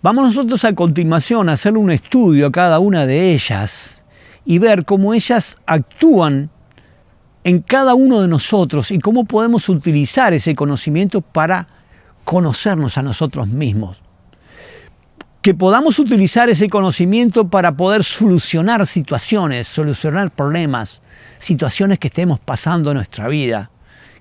Vamos nosotros a continuación a hacer un estudio a cada una de ellas y ver cómo ellas actúan en cada uno de nosotros y cómo podemos utilizar ese conocimiento para conocernos a nosotros mismos. Que podamos utilizar ese conocimiento para poder solucionar situaciones, solucionar problemas, situaciones que estemos pasando en nuestra vida.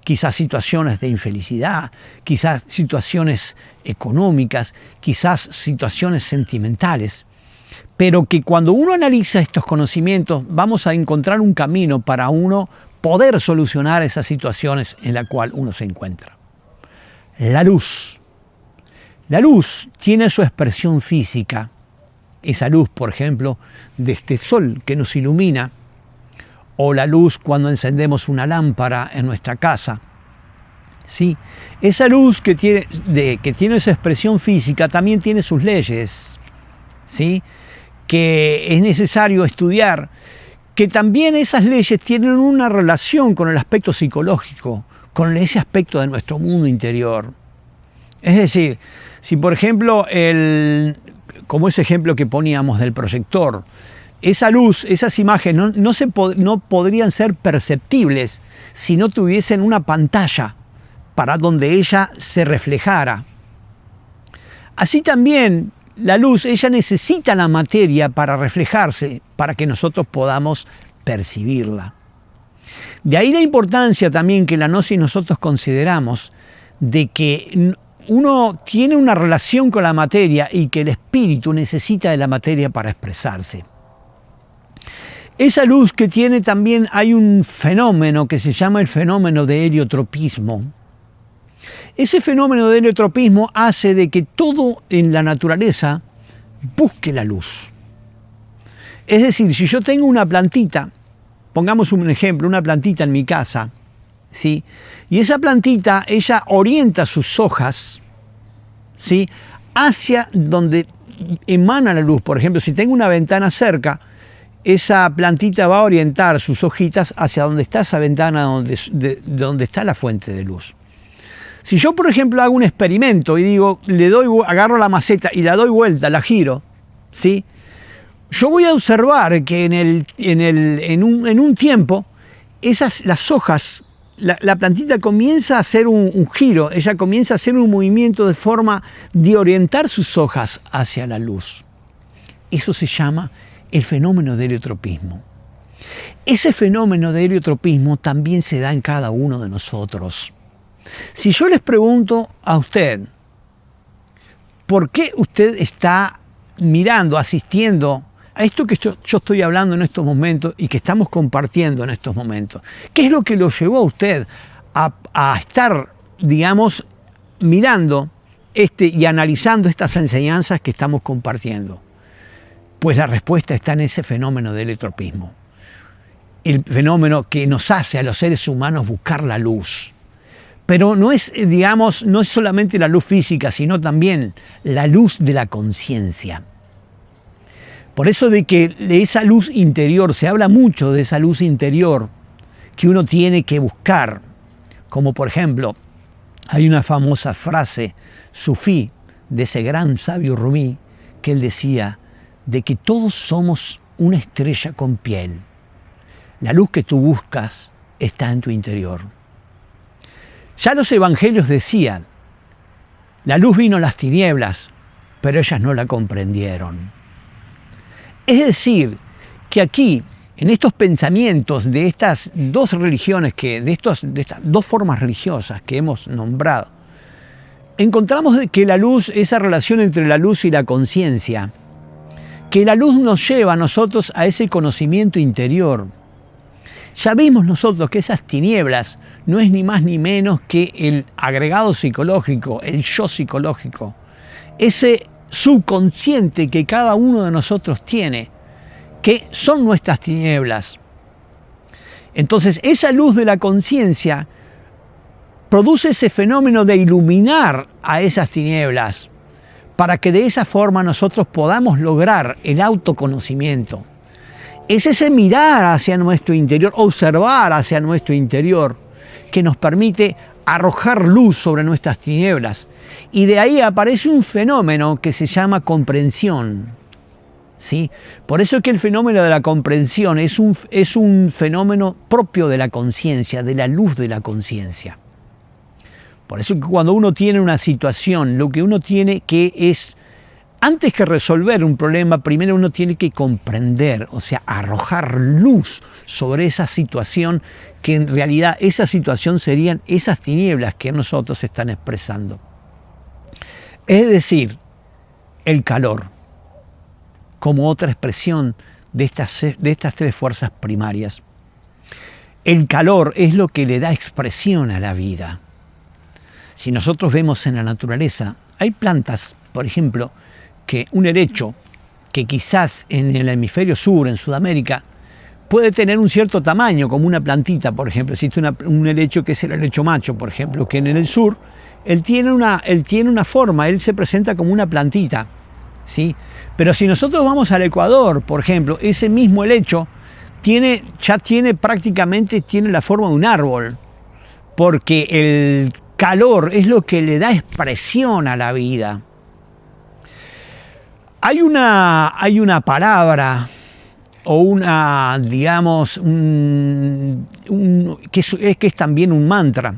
Quizás situaciones de infelicidad, quizás situaciones económicas, quizás situaciones sentimentales. Pero que cuando uno analiza estos conocimientos, vamos a encontrar un camino para uno poder solucionar esas situaciones en las cuales uno se encuentra. La luz. La luz tiene su expresión física. Esa luz, por ejemplo, de este sol que nos ilumina, o la luz cuando encendemos una lámpara en nuestra casa. ¿Sí? Esa luz que tiene esa expresión física también tiene sus leyes, ¿sí? Que es necesario estudiar, que también esas leyes tienen una relación con el aspecto psicológico, con ese aspecto de nuestro mundo interior. Es decir, si por ejemplo, como ese ejemplo que poníamos del proyector, esa luz, esas imágenes no podrían ser perceptibles si no tuviesen una pantalla para donde ella se reflejara. Así también la luz, ella necesita la materia para reflejarse, para que nosotros podamos percibirla. De ahí la importancia también que la gnosis nosotros consideramos de que uno tiene una relación con la materia y que el espíritu necesita de la materia para expresarse. Esa luz que tiene también, hay un fenómeno que se llama el fenómeno de heliotropismo. Ese fenómeno de heliotropismo hace de que todo en la naturaleza busque la luz. Es decir, si yo tengo una plantita, pongamos un ejemplo, una plantita en mi casa, ¿sí? Y esa plantita, ella orienta sus hojas, ¿sí?, hacia donde emana la luz. Por ejemplo, si tengo una ventana cerca, esa plantita va a orientar sus hojitas hacia donde está esa ventana, donde está la fuente de luz. Si yo, por ejemplo, hago un experimento y digo, agarro la maceta y la doy vuelta, la giro, ¿sí?, yo voy a observar que en un tiempo las hojas, la plantita comienza a hacer un giro, ella comienza a hacer un movimiento de forma de orientar sus hojas hacia la luz. Eso se llama el fenómeno de heliotropismo. Ese fenómeno de heliotropismo también se da en cada uno de nosotros. Si yo les pregunto a usted, ¿por qué usted está mirando, asistiendo a esto que yo estoy hablando en estos momentos y que estamos compartiendo en estos momentos? ¿Qué es lo que lo llevó a usted a estar, digamos, mirando y analizando estas enseñanzas que estamos compartiendo? Pues la respuesta está en ese fenómeno del heliotropismo. El fenómeno que nos hace a los seres humanos buscar la luz. Pero no es, digamos, no es solamente la luz física, sino también la luz de la conciencia. Por eso de que esa luz interior, se habla mucho de esa luz interior que uno tiene que buscar. Como por ejemplo, hay una famosa frase sufí de ese gran sabio Rumí, que él decía de que todos somos una estrella con piel. La luz que tú buscas está en tu interior. Ya los evangelios decían, la luz vino a las tinieblas, pero ellas no la comprendieron. Es decir, que aquí, en estos pensamientos de estas dos religiones, de estas dos formas religiosas que hemos nombrado, encontramos que la luz, esa relación entre la luz y la conciencia, que la luz nos lleva a nosotros a ese conocimiento interior. Ya vimos nosotros que esas tinieblas no es ni más ni menos que el agregado psicológico, el yo psicológico, ese subconsciente que cada uno de nosotros tiene, que son nuestras tinieblas. Entonces, esa luz de la conciencia produce ese fenómeno de iluminar a esas tinieblas, para que de esa forma nosotros podamos lograr el autoconocimiento. Es ese mirar hacia nuestro interior, observar hacia nuestro interior, que nos permite arrojar luz sobre nuestras tinieblas Y de ahí aparece un fenómeno que se llama comprensión. ¿Sí? Por eso es que el fenómeno de la comprensión es un fenómeno propio de la conciencia, de la luz de la conciencia. Por eso que cuando uno tiene una situación, lo que uno tiene que es, antes que resolver un problema, primero uno tiene que comprender, o sea, arrojar luz sobre esa situación, que en realidad esa situación serían esas tinieblas que nosotros están expresando. Es decir, el calor, como otra expresión de estas tres fuerzas primarias. El calor es lo que le da expresión a la vida. Si nosotros vemos en la naturaleza, hay plantas, por ejemplo, que un helecho, que quizás en el hemisferio sur, en Sudamérica, puede tener un cierto tamaño, como una plantita, por ejemplo. Existe un helecho que es el helecho macho, por ejemplo, que en el sur, él tiene una forma, él se presenta como una plantita, ¿sí? Pero si nosotros vamos al Ecuador, por ejemplo, ese mismo helecho prácticamente tiene la forma de un árbol, porque el calor es lo que le da expresión a la vida. Hay una palabra o una, digamos, que es también un mantra,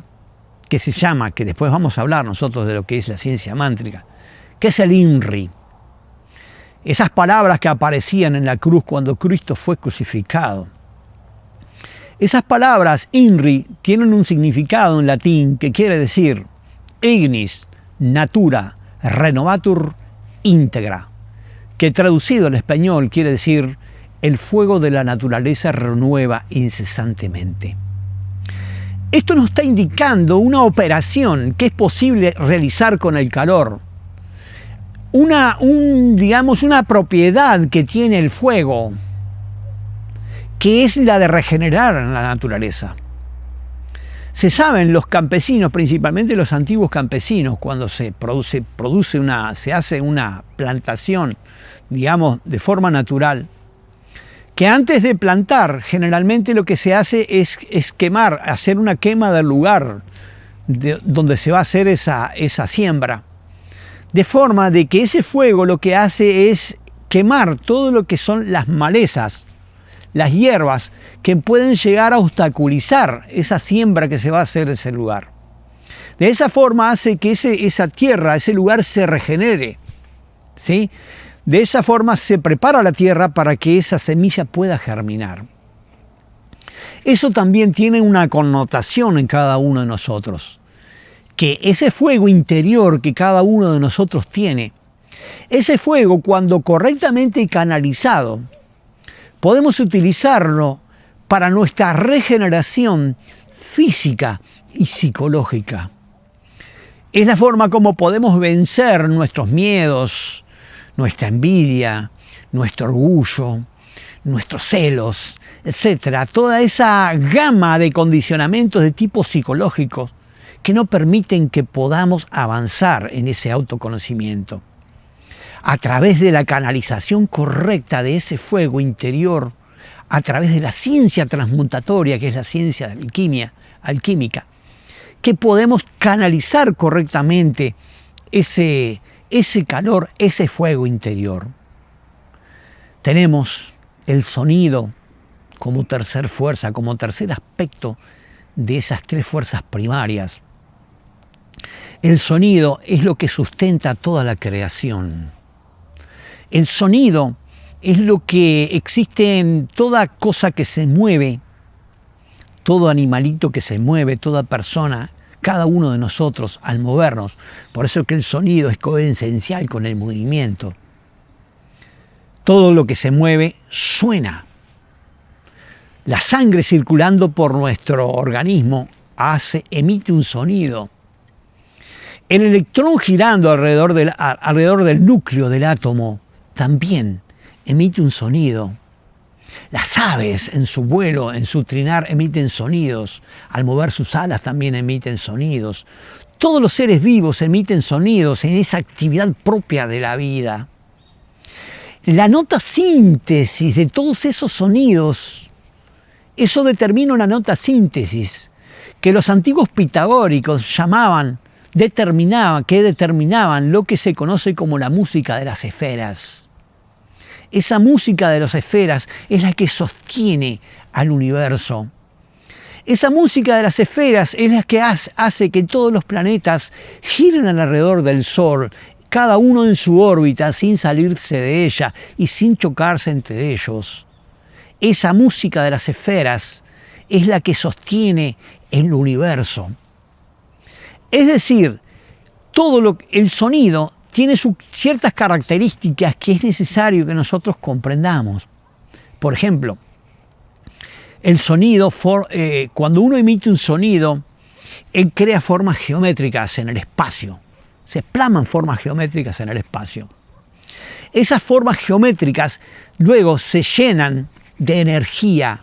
que se llama, que después vamos a hablar nosotros de lo que es la ciencia mántrica, que es el INRI. Esas palabras que aparecían en la cruz cuando Cristo fue crucificado. Esas palabras, INRI, tienen un significado en latín que quiere decir ignis, natura, renovatur, íntegra, que traducido al español quiere decir el fuego de la naturaleza renueva incesantemente. Esto nos está indicando una operación que es posible realizar con el calor. Una propiedad que tiene el fuego, que es la de regenerar en la naturaleza. Se saben los campesinos, principalmente los antiguos campesinos, cuando se hace una plantación, digamos, de forma natural, que antes de plantar, generalmente lo que se hace es quemar, hacer una quema del lugar donde se va a hacer esa siembra. De forma de que ese fuego lo que hace es quemar todo lo que son las malezas, las hierbas que pueden llegar a obstaculizar esa siembra que se va a hacer en ese lugar. De esa forma hace que esa tierra, ese lugar se regenere, ¿sí? De esa forma se prepara la tierra para que esa semilla pueda germinar. Eso también tiene una connotación en cada uno de nosotros, que ese fuego interior que cada uno de nosotros tiene, ese fuego cuando correctamente canalizado, podemos utilizarlo para nuestra regeneración física y psicológica. Es la forma como podemos vencer nuestros miedos, nuestra envidia, nuestro orgullo, nuestros celos, etc. Toda esa gama de condicionamientos de tipo psicológico que no permiten que podamos avanzar en ese autoconocimiento. A través de la canalización correcta de ese fuego interior, a través de la ciencia transmutatoria, que es la ciencia alquímica, que podemos canalizar correctamente ese calor, ese fuego interior. Tenemos el sonido como tercer fuerza, como tercer aspecto de esas tres fuerzas primarias. El sonido es lo que sustenta toda la creación. El sonido es lo que existe en toda cosa que se mueve, todo animalito que se mueve, toda persona, cada uno de nosotros al movernos. Por eso es que el sonido es coesencial con el movimiento. Todo lo que se mueve suena. La sangre circulando por nuestro organismo emite un sonido. El electrón girando alrededor del núcleo del átomo también emite un sonido. Las aves en su vuelo, en su trinar, emiten sonidos. Al mover sus alas también emiten sonidos. Todos los seres vivos emiten sonidos en esa actividad propia de la vida. La nota síntesis de todos esos sonidos, eso determina una nota síntesis que los antiguos pitagóricos llamaban determinaban lo que se conoce como la música de las esferas. Esa música de las esferas es la que sostiene al universo. Esa música de las esferas es la que hace que todos los planetas giren alrededor del Sol, cada uno en su órbita, sin salirse de ella y sin chocarse entre ellos. Esa música de las esferas es la que sostiene el universo. Es decir, el sonido tiene ciertas características que es necesario que nosotros comprendamos. Por ejemplo, el sonido, cuando uno emite un sonido, él crea formas geométricas en el espacio. Se plasman formas geométricas en el espacio. Esas formas geométricas luego se llenan de energía,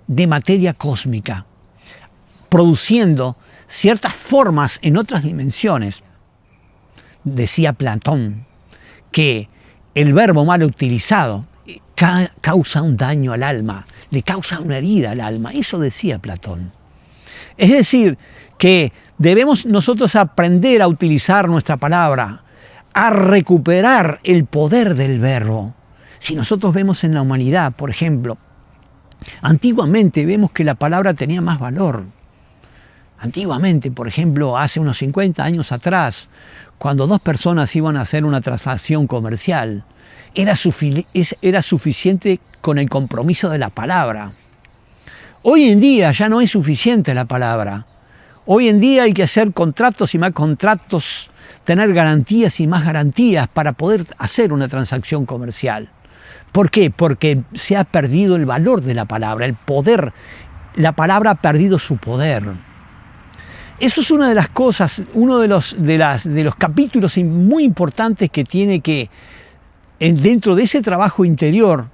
de materia cósmica, produciendo ciertas formas en otras dimensiones. Decía Platón que el verbo mal utilizado causa un daño al alma, le causa una herida al alma. Eso decía Platón. Es decir, que debemos nosotros aprender a utilizar nuestra palabra, a recuperar el poder del verbo. Si nosotros vemos en la humanidad, por ejemplo, antiguamente vemos que la palabra tenía más valor. Antiguamente, por ejemplo, hace unos 50 años atrás, cuando dos personas iban a hacer una transacción comercial, era suficiente con el compromiso de la palabra. Hoy en día ya no es suficiente la palabra. Hoy en día hay que hacer contratos y más contratos, tener garantías y más garantías para poder hacer una transacción comercial. ¿Por qué? Porque se ha perdido el valor de la palabra, el poder. La palabra ha perdido su poder. Eso es una de las cosas, uno de los capítulos muy importantes que tiene que, dentro de ese trabajo interior,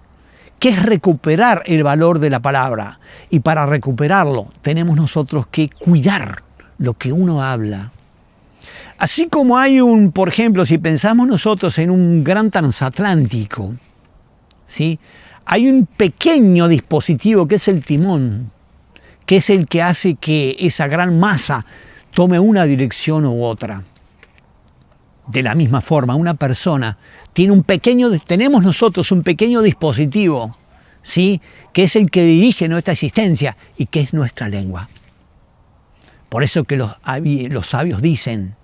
que es recuperar el valor de la palabra. Y para recuperarlo tenemos nosotros que cuidar lo que uno habla. Así como hay por ejemplo, si pensamos nosotros en un gran transatlántico, ¿sí? Hay un pequeño dispositivo que es el timón, que es el que hace que esa gran masa tome una dirección u otra. De la misma forma, una persona tenemos nosotros un pequeño dispositivo, ¿sí? Que es el que dirige nuestra existencia y que es nuestra lengua. Por eso que los sabios dicen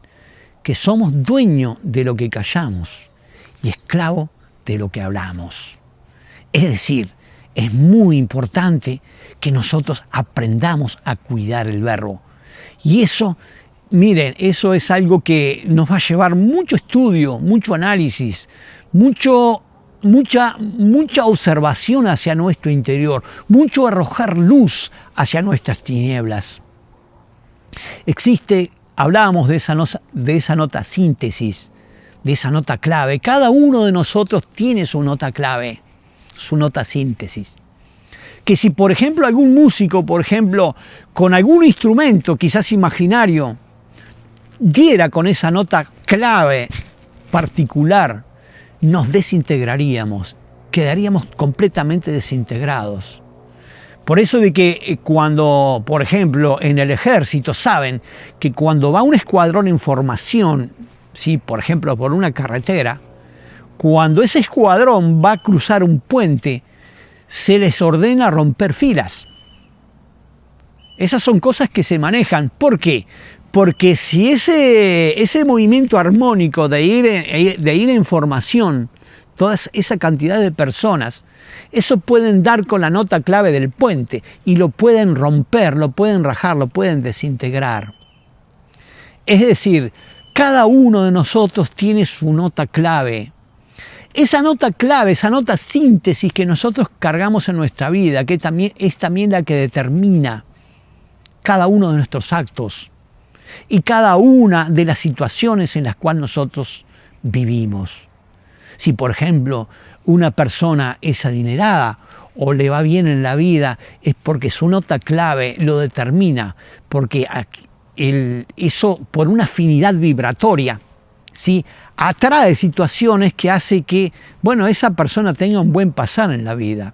que somos dueños de lo que callamos y esclavos de lo que hablamos. Es decir, es muy importante que nosotros aprendamos a cuidar el verbo. Y eso, miren, eso es algo que nos va a llevar mucho estudio, mucho análisis, mucha observación hacia nuestro interior, mucho arrojar luz hacia nuestras tinieblas. Hablábamos de esa nota síntesis, de esa nota clave. Cada uno de nosotros tiene su nota clave, su nota síntesis. Que si, por ejemplo, algún músico, por ejemplo, con algún instrumento, quizás imaginario, diera con esa nota clave particular, nos desintegraríamos, quedaríamos completamente desintegrados. Por eso de que cuando, por ejemplo, en el ejército saben que cuando va un escuadrón en formación, ¿sí? Por ejemplo, por una carretera, cuando ese escuadrón va a cruzar un puente, se les ordena romper filas. Esas son cosas que se manejan. ¿Por qué? Porque si ese movimiento armónico de ir en formación, toda esa cantidad de personas, eso pueden dar con la nota clave del puente y lo pueden romper, lo pueden rajar, lo pueden desintegrar. Es decir, cada uno de nosotros tiene su nota clave. Esa nota clave, esa nota síntesis que nosotros cargamos en nuestra vida, que es también la que determina cada uno de nuestros actos y cada una de las situaciones en las cuales nosotros vivimos. Si, por ejemplo, una persona es adinerada o le va bien en la vida, es porque su nota clave lo determina, porque eso, por una afinidad vibratoria, ¿sí? Atrae situaciones que hace que, esa persona tenga un buen pasar en la vida.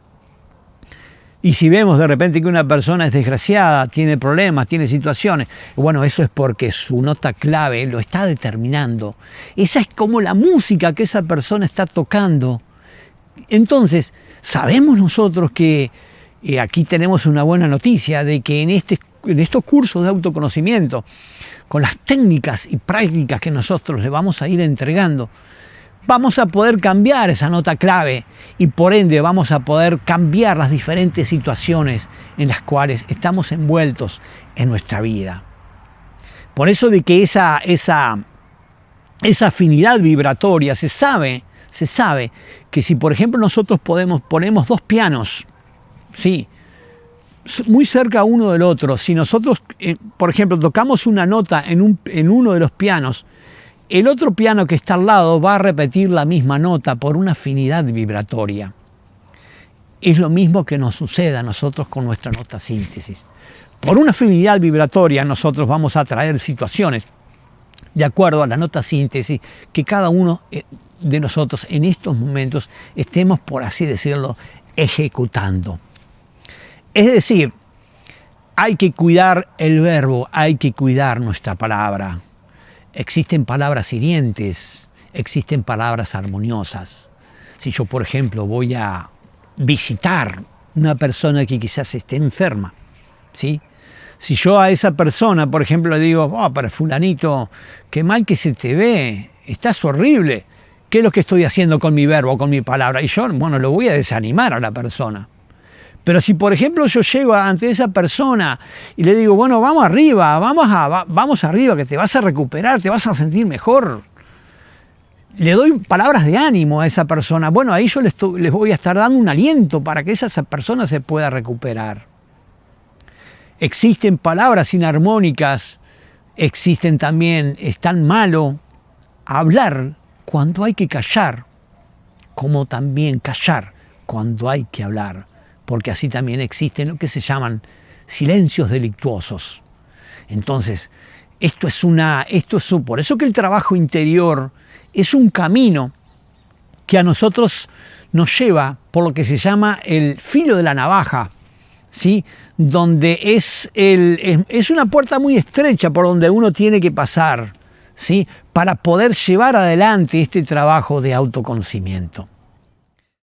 Y si vemos de repente que una persona es desgraciada, tiene problemas, tiene situaciones, bueno, eso es porque su nota clave lo está determinando. Esa es como la música que esa persona está tocando. Entonces, sabemos nosotros que aquí tenemos una buena noticia de que en estos cursos de autoconocimiento, con las técnicas y prácticas que nosotros le vamos a ir entregando, vamos a poder cambiar esa nota clave y por ende vamos a poder cambiar las diferentes situaciones en las cuales estamos envueltos en nuestra vida. Por eso de que esa afinidad vibratoria se sabe que si por ejemplo nosotros ponemos dos pianos, ¿sí?, muy cerca uno del otro, si nosotros por ejemplo tocamos una nota en uno de los pianos, el otro piano que está al lado va a repetir la misma nota por una afinidad vibratoria. Es lo mismo que nos sucede a nosotros con nuestra nota síntesis. Por una afinidad vibratoria nosotros vamos a traer situaciones de acuerdo a la nota síntesis que cada uno de nosotros en estos momentos estemos, por así decirlo, ejecutando. Es decir, hay que cuidar el verbo, hay que cuidar nuestra palabra. Existen palabras hirientes, existen palabras armoniosas. Si yo, por ejemplo, voy a visitar una persona que quizás esté enferma, ¿sí?, si yo a esa persona, por ejemplo, le digo, pero fulanito, qué mal que se te ve, estás horrible, ¿qué es lo que estoy haciendo con mi verbo, con mi palabra? Y yo, lo voy a desanimar a la persona. Pero si, por ejemplo, yo llego ante esa persona y le digo, vamos arriba, vamos arriba, que te vas a recuperar, te vas a sentir mejor. Le doy palabras de ánimo a esa persona. Ahí yo les voy a estar dando un aliento para que esa persona se pueda recuperar. Existen palabras inarmónicas, existen también, es tan malo hablar cuando hay que callar, como también callar cuando hay que hablar. Porque así también existen lo que se llaman silencios delictuosos. Entonces, por eso que el trabajo interior es un camino que a nosotros nos lleva por lo que se llama el filo de la navaja, ¿sí?, donde es una puerta muy estrecha por donde uno tiene que pasar, ¿sí?, para poder llevar adelante este trabajo de autoconocimiento.